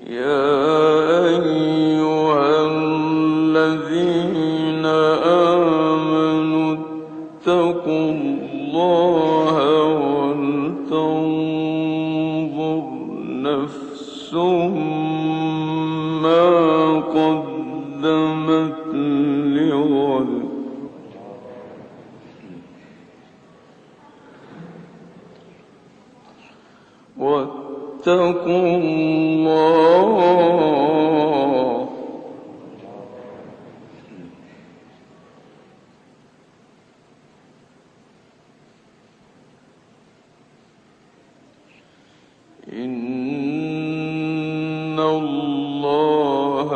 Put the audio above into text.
يا أيها الذين آمنوا اتقوا الله ولتنظر نفس ما قدمت لغد واتقوا الله إن الله